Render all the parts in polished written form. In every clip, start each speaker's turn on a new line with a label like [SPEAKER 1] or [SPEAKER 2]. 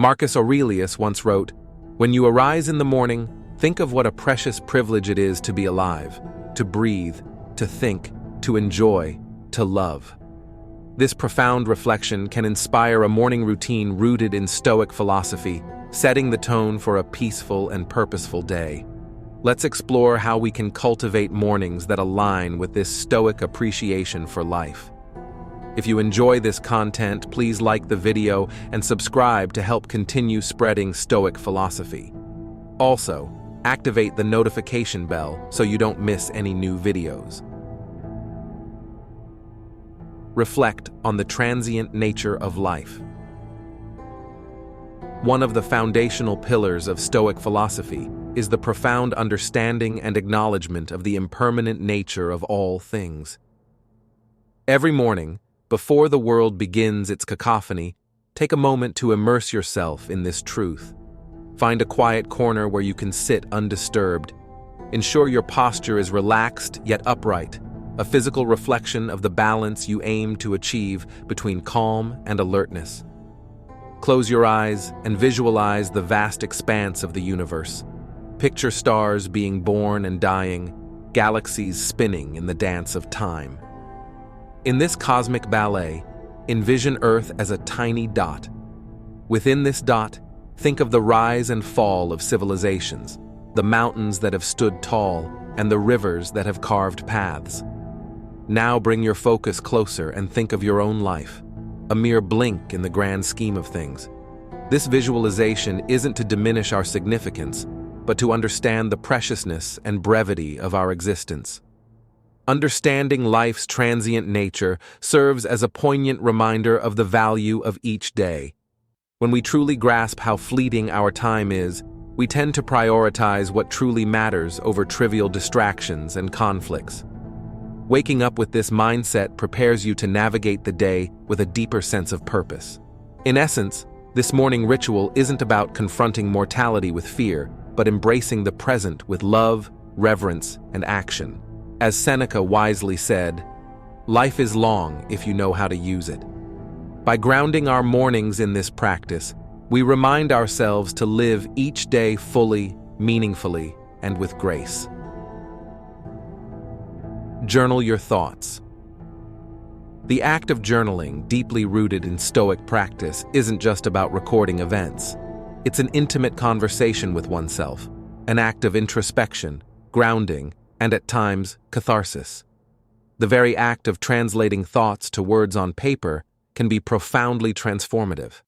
[SPEAKER 1] Marcus Aurelius once wrote, "When you arise in the morning, think of what a precious privilege it is to be alive, to breathe, to think, to enjoy, to love." This profound reflection can inspire a morning routine rooted in Stoic philosophy, setting the tone for a peaceful and purposeful day. Let's explore how we can cultivate mornings that align with this Stoic appreciation for life. If you enjoy this content, please like the video and subscribe to help continue spreading Stoic philosophy. Also, activate the notification bell so you don't miss any new videos. Reflect on the transient nature of life. One of the foundational pillars of Stoic philosophy is the profound understanding and acknowledgement of the impermanent nature of all things. Every morning, before the world begins its cacophony, take a moment to immerse yourself in this truth. Find a quiet corner where you can sit undisturbed. Ensure your posture is relaxed yet upright, a physical reflection of the balance you aim to achieve between calm and alertness. Close your eyes and visualize the vast expanse of the universe. Picture stars being born and dying, galaxies spinning in the dance of time. In this cosmic ballet, envision Earth as a tiny dot. Within this dot, think of the rise and fall of civilizations, the mountains that have stood tall, and the rivers that have carved paths. Now bring your focus closer and think of your own life, a mere blink in the grand scheme of things. This visualization isn't to diminish our significance, but to understand the preciousness and brevity of our existence. Understanding life's transient nature serves as a poignant reminder of the value of each day. When we truly grasp how fleeting our time is, we tend to prioritize what truly matters over trivial distractions and conflicts. Waking up with this mindset prepares you to navigate the day with a deeper sense of purpose. In essence, this morning ritual isn't about confronting mortality with fear, but embracing the present with love, reverence, and action. As Seneca wisely said, "Life is long if you know how to use it." By grounding our mornings in this practice, we remind ourselves to live each day fully, meaningfully, and with grace. Journal your thoughts. The act of journaling, deeply rooted in Stoic practice, isn't just about recording events. It's an intimate conversation with oneself, an act of introspection, grounding, and at times, catharsis. The very act of translating thoughts to words on paper can be profoundly transformative.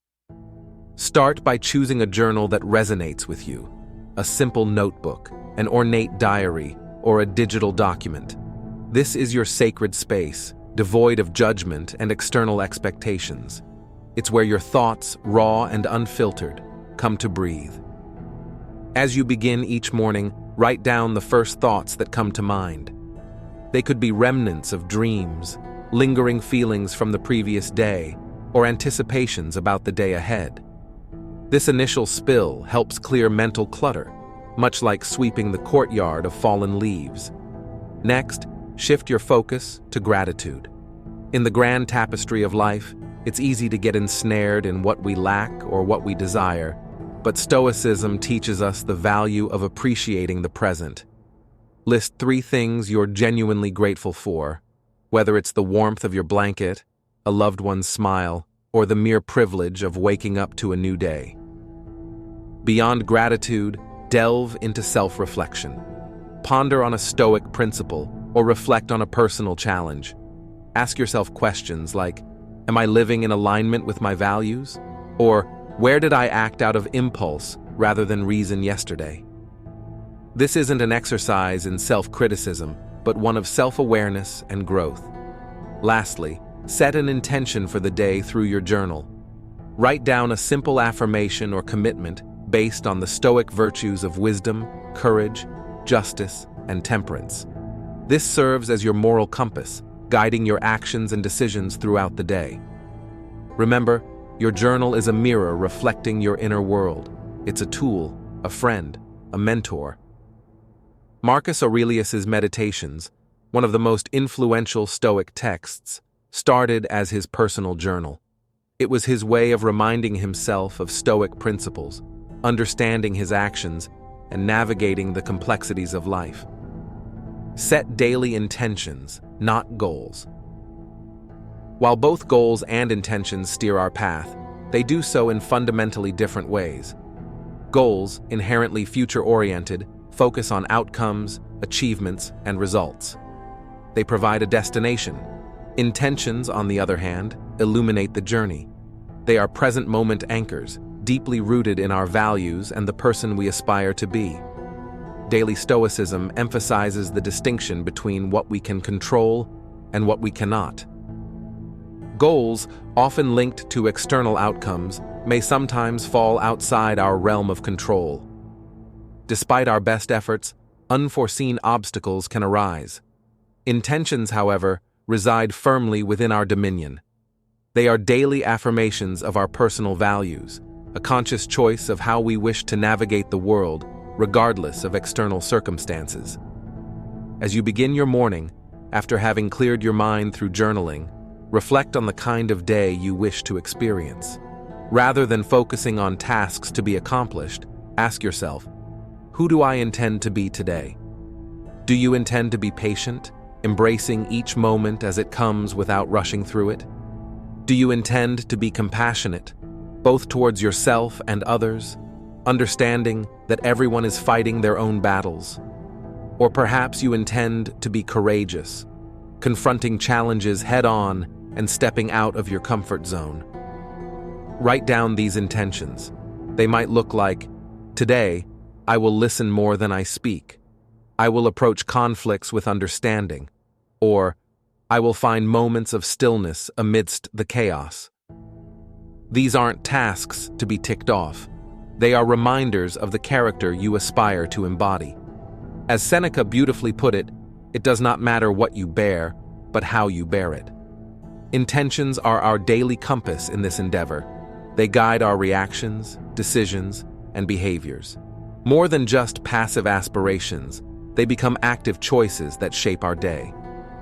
[SPEAKER 1] Start by choosing a journal that resonates with you, a simple notebook, an ornate diary, or a digital document. This is your sacred space, devoid of judgment and external expectations. It's where your thoughts, raw and unfiltered, come to breathe. As you begin each morning, write down the first thoughts that come to mind. They could be remnants of dreams, lingering feelings from the previous day, or anticipations about the day ahead. This initial spill helps clear mental clutter, much like sweeping the courtyard of fallen leaves. Next, shift your focus to gratitude. In the grand tapestry of life, it's easy to get ensnared in what we lack or what we desire, but Stoicism teaches us the value of appreciating the present. List 3 things you're genuinely grateful for, whether it's the warmth of your blanket, a loved one's smile, or the mere privilege of waking up to a new day. Beyond gratitude, delve into self-reflection. Ponder on a Stoic principle or reflect on a personal challenge. Ask yourself questions like, am I living in alignment with my values? Or, where did I act out of impulse rather than reason yesterday? This isn't an exercise in self-criticism, but one of self-awareness and growth. Lastly, set an intention for the day through your journal. Write down a simple affirmation or commitment based on the Stoic virtues of wisdom, courage, justice, and temperance. This serves as your moral compass, guiding your actions and decisions throughout the day. Remember, your journal is a mirror reflecting your inner world. It's a tool, a friend, a mentor. Marcus Aurelius's Meditations, one of the most influential Stoic texts, started as his personal journal. It was his way of reminding himself of Stoic principles, understanding his actions, and navigating the complexities of life. Set daily intentions, not goals. While both goals and intentions steer our path, they do so in fundamentally different ways. Goals, inherently future-oriented, focus on outcomes, achievements, and results. They provide a destination. Intentions, on the other hand, illuminate the journey. They are present-moment anchors, deeply rooted in our values and the person we aspire to be. Daily Stoicism emphasizes the distinction between what we can control and what we cannot. Goals, often linked to external outcomes, may sometimes fall outside our realm of control. Despite our best efforts, unforeseen obstacles can arise. Intentions, however, reside firmly within our dominion. They are daily affirmations of our personal values, a conscious choice of how we wish to navigate the world, regardless of external circumstances. As you begin your morning, after having cleared your mind through journaling, reflect on the kind of day you wish to experience. Rather than focusing on tasks to be accomplished, ask yourself, who do I intend to be today? Do you intend to be patient, embracing each moment as it comes without rushing through it? Do you intend to be compassionate, both towards yourself and others, understanding that everyone is fighting their own battles? Or perhaps you intend to be courageous, confronting challenges head-on and stepping out of your comfort zone. Write down these intentions. They might look like, today, I will listen more than I speak. I will approach conflicts with understanding. Or, I will find moments of stillness amidst the chaos. These aren't tasks to be ticked off. They are reminders of the character you aspire to embody. As Seneca beautifully put it, it does not matter what you bear, but how you bear it. Intentions are our daily compass in this endeavor. They guide our reactions, decisions, and behaviors. More than just passive aspirations, they become active choices that shape our day.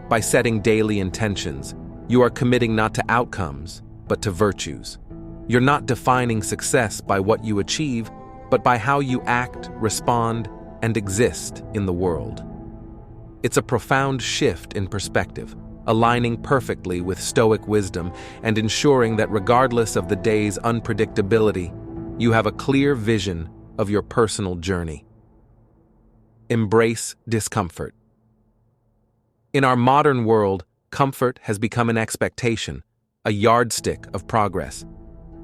[SPEAKER 1] By setting daily intentions, you are committing not to outcomes, but to virtues. You're not defining success by what you achieve, but by how you act, respond, and exist in the world. It's a profound shift in perspective, aligning perfectly with Stoic wisdom and ensuring that regardless of the day's unpredictability, you have a clear vision of your personal journey. Embrace discomfort. In our modern world, comfort has become an expectation, a yardstick of progress.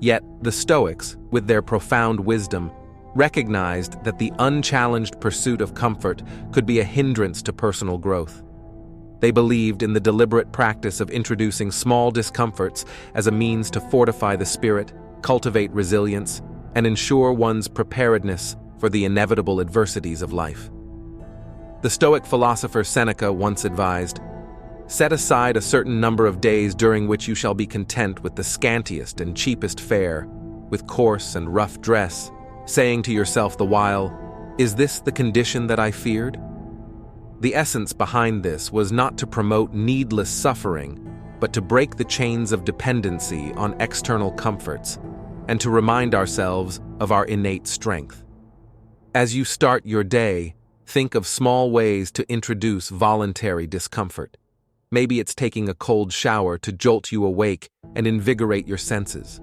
[SPEAKER 1] Yet, the Stoics, with their profound wisdom, recognized that the unchallenged pursuit of comfort could be a hindrance to personal growth. They believed in the deliberate practice of introducing small discomforts as a means to fortify the spirit, cultivate resilience, and ensure one's preparedness for the inevitable adversities of life. The Stoic philosopher Seneca once advised, "Set aside a certain number of days during which you shall be content with the scantiest and cheapest fare, with coarse and rough dress, saying to yourself the while, 'Is this the condition that I feared?'" The essence behind this was not to promote needless suffering, but to break the chains of dependency on external comforts, and to remind ourselves of our innate strength. As you start your day, think of small ways to introduce voluntary discomfort. Maybe it's taking a cold shower to jolt you awake and invigorate your senses.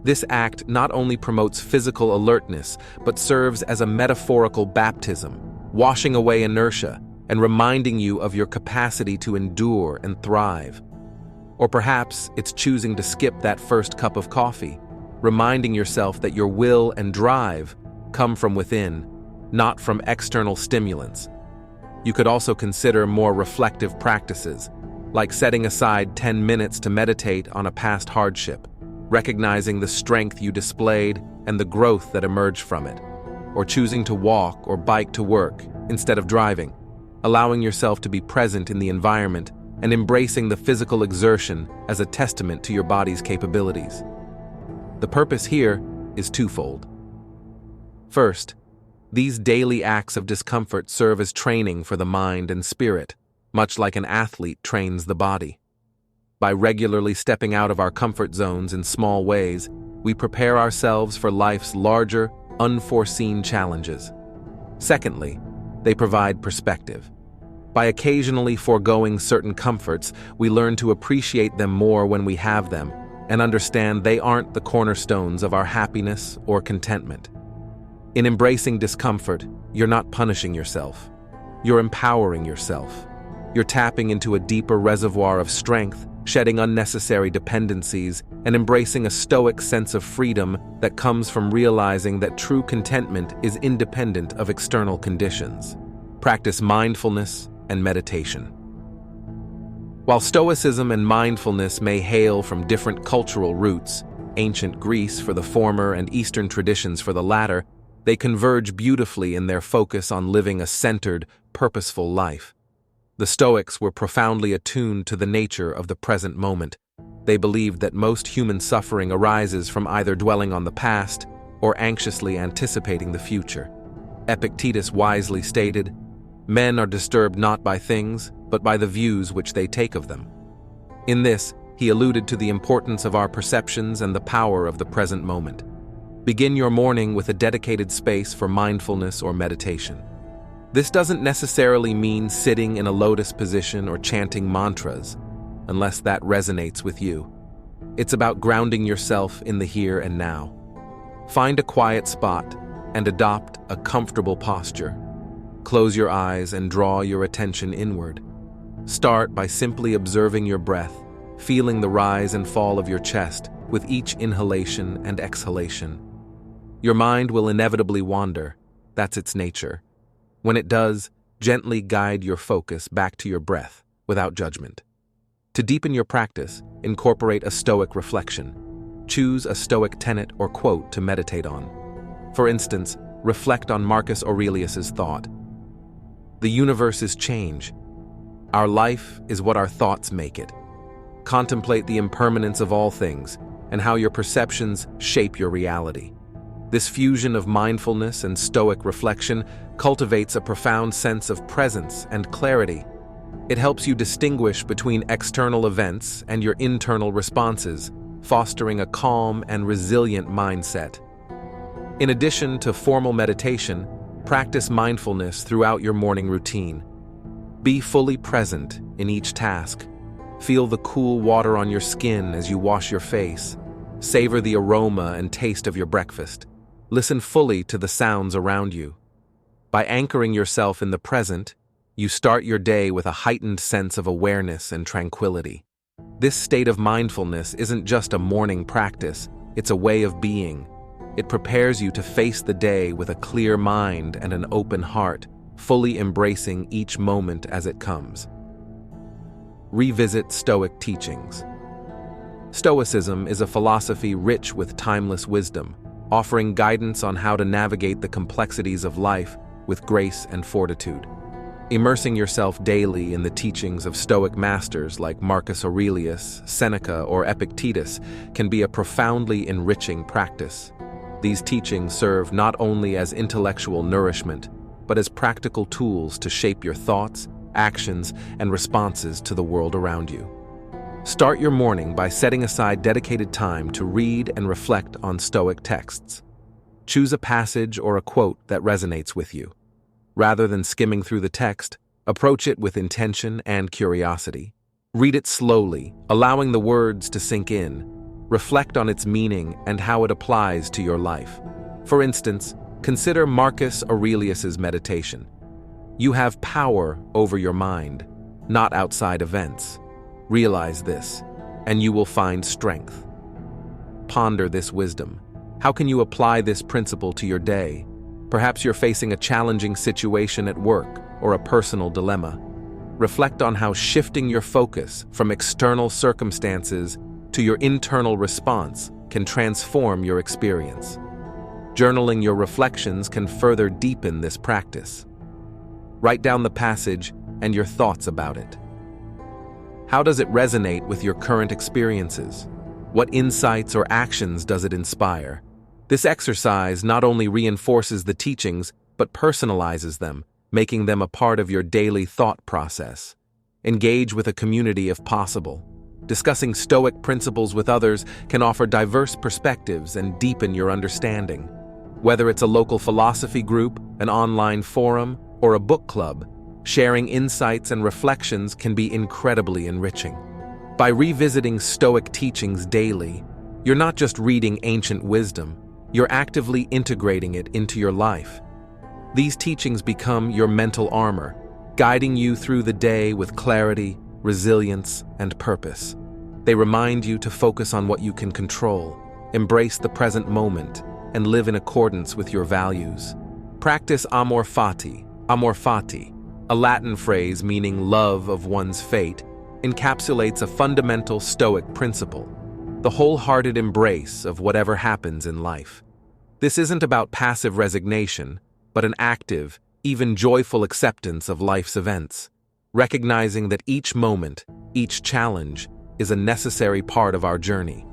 [SPEAKER 1] This act not only promotes physical alertness, but serves as a metaphorical baptism, washing away inertia and reminding you of your capacity to endure and thrive. Or perhaps it's choosing to skip that first cup of coffee, reminding yourself that your will and drive come from within, not from external stimulants. You could also consider more reflective practices, like setting aside 10 minutes to meditate on a past hardship, recognizing the strength you displayed and the growth that emerged from it, or choosing to walk or bike to work instead of driving, allowing yourself to be present in the environment and embracing the physical exertion as a testament to your body's capabilities. The purpose here is twofold. First, these daily acts of discomfort serve as training for the mind and spirit, much like an athlete trains the body. By regularly stepping out of our comfort zones in small ways, we prepare ourselves for life's larger, unforeseen challenges. Secondly, they provide perspective. By occasionally foregoing certain comforts, we learn to appreciate them more when we have them and understand they aren't the cornerstones of our happiness or contentment. In embracing discomfort, you're not punishing yourself. You're empowering yourself. You're tapping into a deeper reservoir of strength, shedding unnecessary dependencies, and embracing a stoic sense of freedom that comes from realizing that true contentment is independent of external conditions. Practice mindfulness and meditation. While stoicism and mindfulness may hail from different cultural roots, ancient Greece for the former and Eastern traditions for the latter, they converge beautifully in their focus on living a centered, purposeful life. The Stoics were profoundly attuned to the nature of the present moment. They believed that most human suffering arises from either dwelling on the past or anxiously anticipating the future. Epictetus wisely stated, "Men are disturbed not by things, but by the views which they take of them." In this, he alluded to the importance of our perceptions and the power of the present moment. Begin your morning with a dedicated space for mindfulness or meditation. This doesn't necessarily mean sitting in a lotus position or chanting mantras, unless that resonates with you. It's about grounding yourself in the here and now. Find a quiet spot and adopt a comfortable posture. Close your eyes and draw your attention inward. Start by simply observing your breath, feeling the rise and fall of your chest with each inhalation and exhalation. Your mind will inevitably wander. That's its nature. When it does, gently guide your focus back to your breath without judgment. To deepen your practice, incorporate a Stoic reflection. Choose a Stoic tenet or quote to meditate on. For instance, reflect on Marcus Aurelius's thought, "The universe is change. Our life is what our thoughts make it." Contemplate the impermanence of all things and how your perceptions shape your reality. This fusion of mindfulness and Stoic reflection cultivates a profound sense of presence and clarity. It helps you distinguish between external events and your internal responses, fostering a calm and resilient mindset. In addition to formal meditation, practice mindfulness throughout your morning routine. Be fully present in each task. Feel the cool water on your skin as you wash your face. Savor the aroma and taste of your breakfast. Listen fully to the sounds around you. By anchoring yourself in the present, you start your day with a heightened sense of awareness and tranquility. This state of mindfulness isn't just a morning practice, it's a way of being. It prepares you to face the day with a clear mind and an open heart, fully embracing each moment as it comes. Revisit Stoic teachings. Stoicism is a philosophy rich with timeless wisdom, offering guidance on how to navigate the complexities of life with grace and fortitude. Immersing yourself daily in the teachings of Stoic masters like Marcus Aurelius, Seneca, or Epictetus can be a profoundly enriching practice. These teachings serve not only as intellectual nourishment, but as practical tools to shape your thoughts, actions, and responses to the world around you. Start your morning by setting aside dedicated time to read and reflect on Stoic texts. Choose a passage or a quote that resonates with you. Rather than skimming through the text, approach it with intention and curiosity. Read it slowly, allowing the words to sink in. Reflect on its meaning and how it applies to your life. For instance, consider Marcus Aurelius's meditation. You have power over your mind, not outside events. Realize this, and you will find strength. Ponder this wisdom. How can you apply this principle to your day? Perhaps you're facing a challenging situation at work or a personal dilemma. Reflect on how shifting your focus from external circumstances to your internal response can transform your experience. Journaling your reflections can further deepen this practice. Write down the passage and your thoughts about it. How does it resonate with your current experiences? What insights or actions does it inspire? This exercise not only reinforces the teachings, but personalizes them, making them a part of your daily thought process. Engage with a community if possible. Discussing Stoic principles with others can offer diverse perspectives and deepen your understanding. Whether it's a local philosophy group, an online forum, or a book club, sharing insights and reflections can be incredibly enriching. By revisiting Stoic teachings daily, you're not just reading ancient wisdom, you're actively integrating it into your life. These teachings become your mental armor, guiding you through the day with clarity, resilience, and purpose. They remind you to focus on what you can control, embrace the present moment, and live in accordance with your values. Practice amor fati, a Latin phrase meaning love of one's fate, encapsulates a fundamental Stoic principle, the wholehearted embrace of whatever happens in life. This isn't about passive resignation, but an active, even joyful acceptance of life's events, recognizing that each moment, each challenge, is a necessary part of our journey.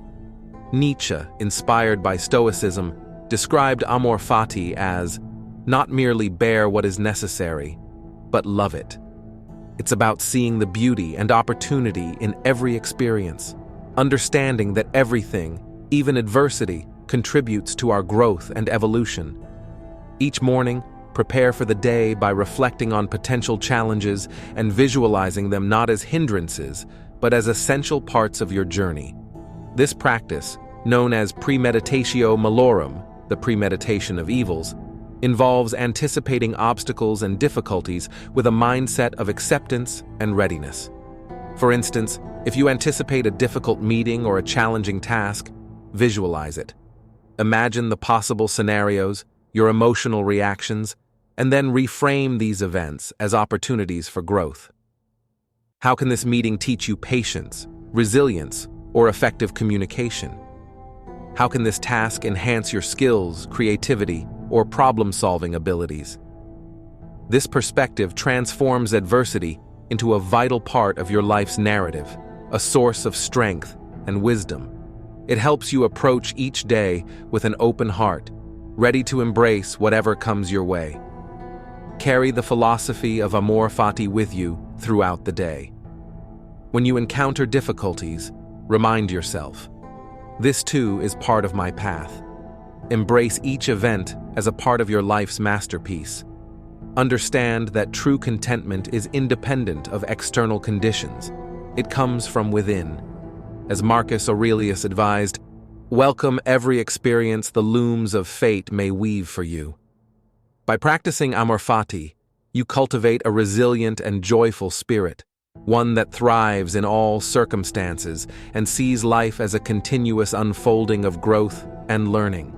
[SPEAKER 1] Nietzsche, inspired by Stoicism, described amor fati as not merely bear what is necessary, but love it. It's about seeing the beauty and opportunity in every experience, understanding that everything, even adversity, contributes to our growth and evolution. Each morning, prepare for the day by reflecting on potential challenges and visualizing them not as hindrances, but as essential parts of your journey. This practice, known as premeditatio malorum, the premeditation of evils, involves anticipating obstacles and difficulties with a mindset of acceptance and readiness. For instance, if you anticipate a difficult meeting or a challenging task, visualize it. Imagine the possible scenarios, your emotional reactions, and then reframe these events as opportunities for growth. How can this meeting teach you patience, resilience, or effective communication? How can this task enhance your skills, creativity, or problem-solving abilities? This perspective transforms adversity into a vital part of your life's narrative, a source of strength and wisdom. It helps you approach each day with an open heart, ready to embrace whatever comes your way. Carry the philosophy of amor fati with you throughout the day. When you encounter difficulties, remind yourself, this too is part of my path. Embrace each event as a part of your life's masterpiece. Understand that true contentment is independent of external conditions. It comes from within. As Marcus Aurelius advised, welcome every experience the looms of fate may weave for you. By practicing amor fati, you cultivate a resilient and joyful spirit, one that thrives in all circumstances and sees life as a continuous unfolding of growth and learning.